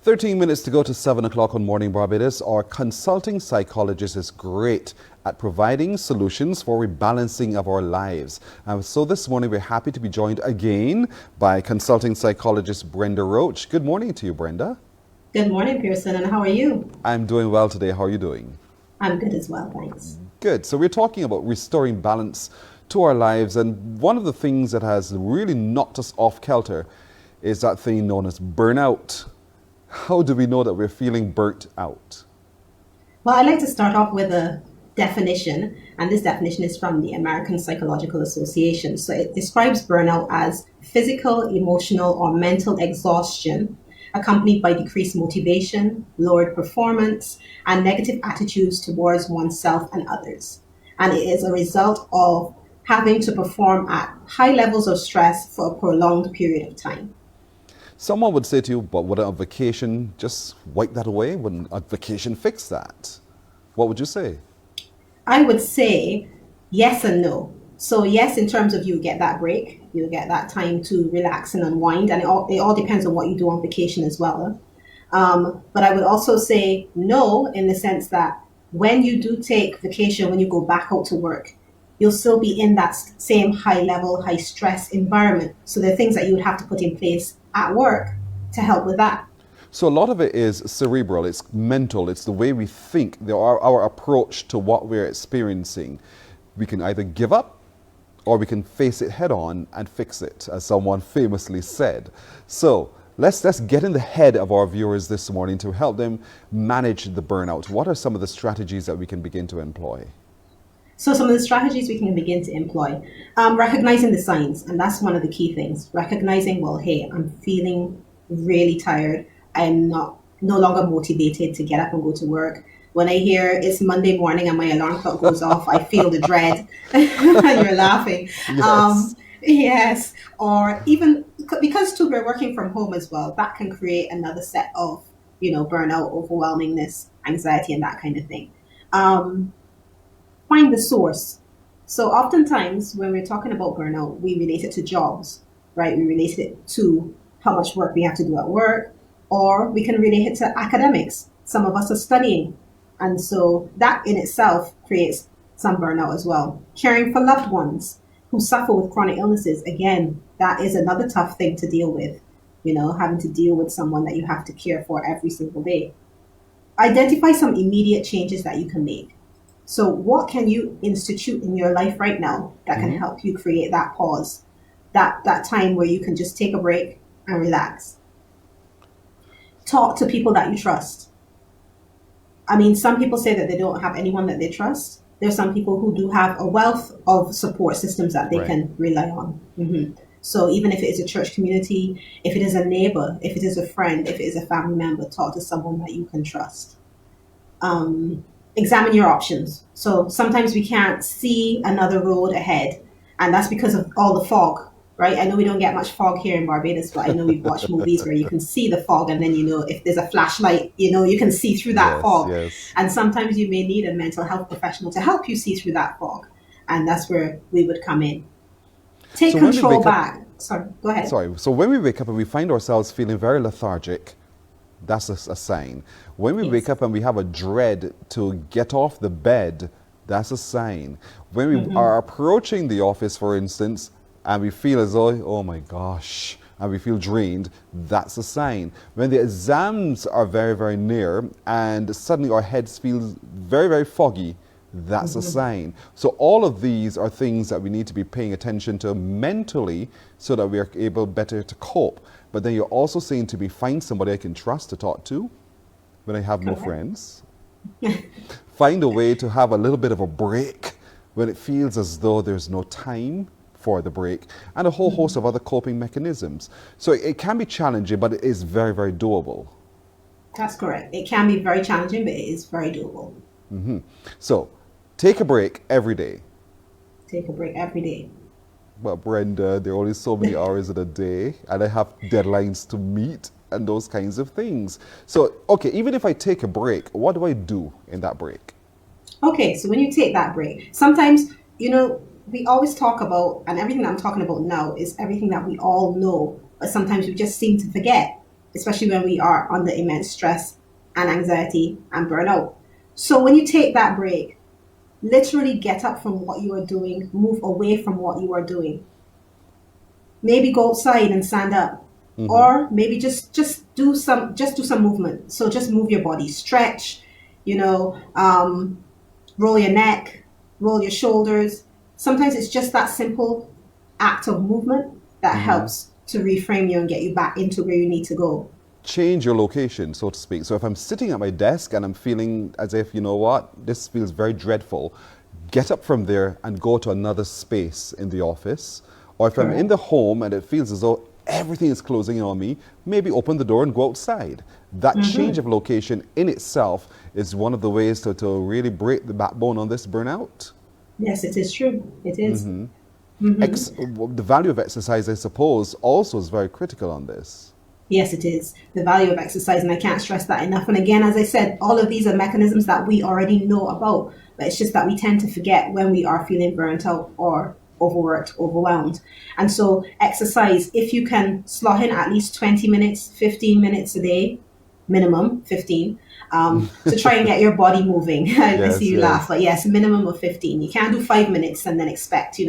13 minutes to go to 7 o'clock on Morning Barbados. Our consulting psychologist is great at providing solutions for rebalancing of our lives. So this morning we're happy to be joined again by consulting psychologist Brenda Roach. Good morning to you, Brenda. Good morning, Pearson, and how are you? I'm doing well today. How are you doing? I'm good as well, thanks. Good. So we're talking about restoring balance to our lives, and one of the things that has really knocked us off kilter is that thing known as burnout. How do we know that we're feeling burnt out? Well, I'd like to start off with a definition, and this definition is from the American Psychological Association. So it describes burnout as physical, emotional, or mental exhaustion accompanied by decreased motivation, lowered performance, and negative attitudes towards oneself and others. And it is a result of having to perform at high levels of stress for a prolonged period of time. Someone would say to you, but would a vacation just wipe that away? Wouldn't a vacation fix that? What would you say? I would say yes and no. So yes, in terms of you get that break, you get that time to relax and unwind, and it all depends on what you do on vacation as well. But I would also say no in the sense that when you do take vacation, when you go back out to work, you'll still be in that same high level, high stress environment. So there are things that you would have to put in place at work to help with that. So a lot of it is cerebral, it's mental, it's the way we think, our approach to what we're experiencing. We can either give up or we can face it head on and fix it, as someone famously said. So let's get in the head of our viewers this morning to help them manage the burnout. What are some of the strategies that we can begin to employ? So some of the strategies we can begin to employ, recognizing the signs, and that's one of the key things. Recognizing, well, hey, I'm feeling really tired. I'm no longer motivated to get up and go to work. When I hear it's Monday morning and my alarm clock goes off, I feel the dread. And you're laughing. Yes. Yes. Or even because too, we're working from home as well, that can create another set of, burnout, overwhelmingness, anxiety, and that kind of thing. Find the source. So oftentimes when we're talking about burnout, we relate it to jobs, right? We relate it to how much work we have to do at work, or we can relate it to academics. Some of us are studying. And so that in itself creates some burnout as well. Caring for loved ones who suffer with chronic illnesses, again, that is another tough thing to deal with, having to deal with someone that you have to care for every single day. Identify some immediate changes that you can make. So what can you institute in your life right now that can help you create that pause, that time where you can just take a break and relax? Talk to people that you trust. I mean, some people say that they don't have anyone that they trust. There's some people who do have a wealth of support systems that they can rely on. So even if it is a church community, if it is a neighbor, if it is a friend, if it is a family member, talk to someone that you can trust. Examine your options. So sometimes we can't see another road ahead, and that's because of all the fog, right? I know we don't get much fog here in Barbados, but I know we've watched movies where you can see the fog, and then, if there's a flashlight, you can see through that fog. Yes. And sometimes you may need a mental health professional to help you see through that fog. And that's where we would come in. Take control back. Sorry, go ahead. So when we wake up and we find ourselves feeling very lethargic, that's a sign. When we wake up and we have a dread to get off the bed, that's a sign. When we are approaching the office, for instance, and we feel as though, oh my gosh, and we feel drained, that's a sign. When the exams are very, very near and suddenly our heads feel very, very foggy, that's a sign. So all of these are things that we need to be paying attention to mentally so that we are able better to cope. But then you're also saying to me, find somebody I can trust to talk to when I have no friends. Find a way to have a little bit of a break when it feels as though there's no time for the break, and a whole host of other coping mechanisms. So it can be challenging, but it is very, very doable. That's correct. It can be very challenging, but it is very doable. So take a break every day. Take a break every day. But Brenda, there are only so many hours in a day, and I have deadlines to meet and those kinds of things. So, okay, even if I take a break, what do I do in that break? Okay, so when you take that break, sometimes, we always talk about, and everything that I'm talking about now is everything that we all know, but sometimes we just seem to forget. especially when we are under immense stress and anxiety and burnout. So when you take that break, literally get up from what you are doing, move away from what you are doing. Maybe go outside and stand up. Mm-hmm. Or maybe just do some movement. So just move your body, stretch, you know, roll your neck, roll your shoulders. Sometimes it's just that simple act of movement that Mm-hmm. helps to reframe you and get you back into where you need to go. Change your location, so to speak. So if I'm sitting at my desk and I'm feeling as if, you know what, this feels very dreadful, get up from there and go to another space in the office. Or if I'm in Correct. the home and it feels as though everything is closing in on me, maybe open the door and go outside. That change of location in itself is one of the ways to really break the backbone on this burnout. Yes, it is true. It is. The value of exercise, I suppose, also is very critical on this. Yes, it is. The value of exercise, and I can't stress that enough. And again, as I said, all of these are mechanisms that we already know about, but it's just that we tend to forget when we are feeling burnt out or overworked, overwhelmed. And so, exercise, if you can slot in at least 20 minutes, 15 minutes a day, minimum 15, to try and get your body moving. I see Yes, you laugh, yes. but yes, minimum of 15. You can't do 5 minutes and then expect,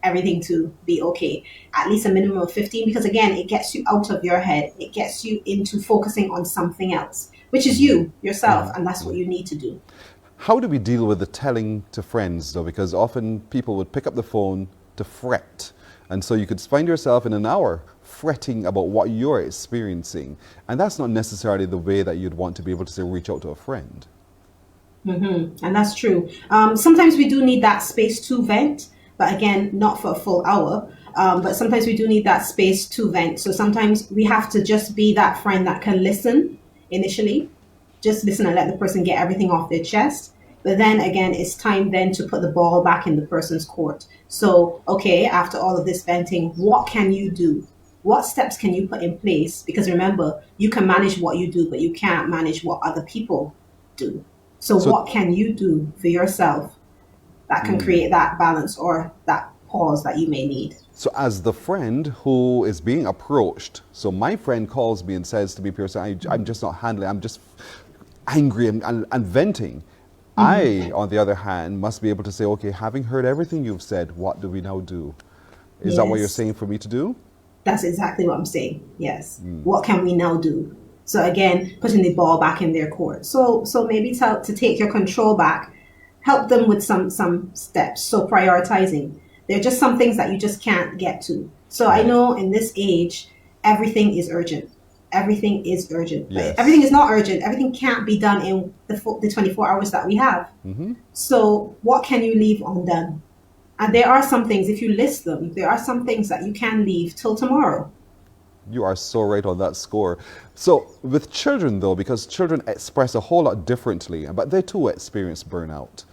everything to be okay. At least a minimum of 15, because again, it gets you out of your head. It gets you into focusing on something else, which is you, yourself, and that's what you need to do. How do we deal with the telling to friends, though? Because often people would pick up the phone to fret. And so you could find yourself in an hour fretting about what you're experiencing. And that's not necessarily the way that you'd want to be able to say, reach out to a friend. And that's true. Sometimes we do need that space to vent, but again, not for a full hour. But sometimes we do need that space to vent. So sometimes we have to just be that friend that can listen initially, just listen and let the person get everything off their chest. But then again, it's time then to put the ball back in the person's court. So, okay, after all of this venting, what can you do? What steps can you put in place? Because remember, you can manage what you do, but you can't manage what other people do. So, So, what can you do for yourself that can create that balance or that pause that you may need? so as the friend who is being approached, so my friend calls me and says to me, Pearson, I'm just not handling, I'm just angry and venting. I, on the other hand, must be able to say, okay, having heard everything you've said, what do we now do? Is that what you're Yes. saying for me to do? That's exactly what I'm saying. Yes. What can we now do? So again, putting the ball back in their court. So maybe to take your control back, help them with some steps. So prioritizing. There are just some things that you just can't get to. So I Right. know in this age, everything is urgent. Everything is urgent. But everything Yes. is not urgent. Everything can't be done in the 24 hours that we have. So what can you leave undone? And there are some things, if you list them, there are some things that you can leave till tomorrow. You are so right on that score. So with children, though, because children express a whole lot differently, but they too experience burnout.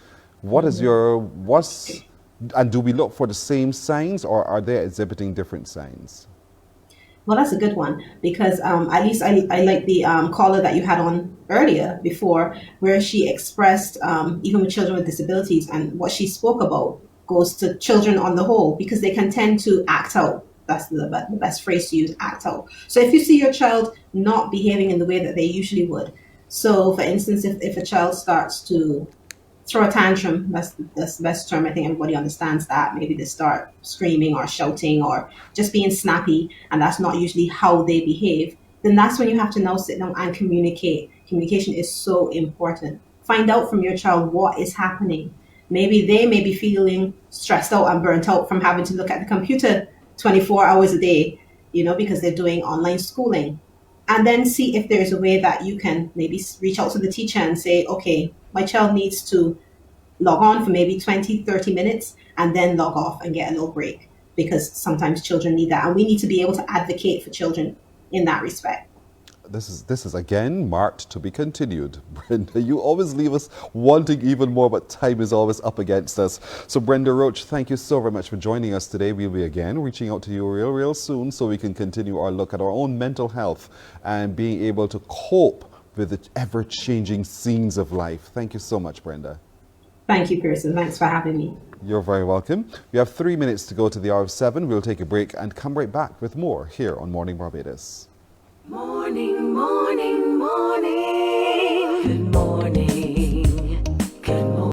And do we look for the same signs or are they exhibiting different signs? Well, that's a good one because at least I like the caller that you had on earlier before, where she expressed even with children with disabilities, and what she spoke about goes to children on the whole because they can tend to act out. That's the best phrase to use, act out. So if you see your child not behaving in the way that they usually would, so for instance, if a child starts to throw a tantrum. That's the best term. I think everybody understands that. Maybe they start screaming or shouting or just being snappy, and that's not usually how they behave. Then that's when you have to now sit down and communicate. Communication is so important. Find out from your child what is happening. Maybe they may be feeling stressed out and burnt out from having to look at the computer 24 hours a day, because they're doing online schooling, and then see if there's a way that you can maybe reach out to the teacher and say, okay, my child needs to log on for maybe 20, 30 minutes and then log off and get a little break because sometimes children need that. And we need to be able to advocate for children in that respect. This is again marked to be continued. Brenda, you always leave us wanting even more, but time is always up against us. So Brenda Roach, thank you so very much for joining us today. We'll be again reaching out to you real soon so we can continue our look at our own mental health and being able to cope with the ever-changing scenes of life. Thank you so much, Brenda. Thank you, Pearson. Thanks for having me. You're very welcome. We have 3 minutes to go to the hour of 7. We'll take a break and come right back with more here on Morning Barbados. Morning, morning, morning. Good morning.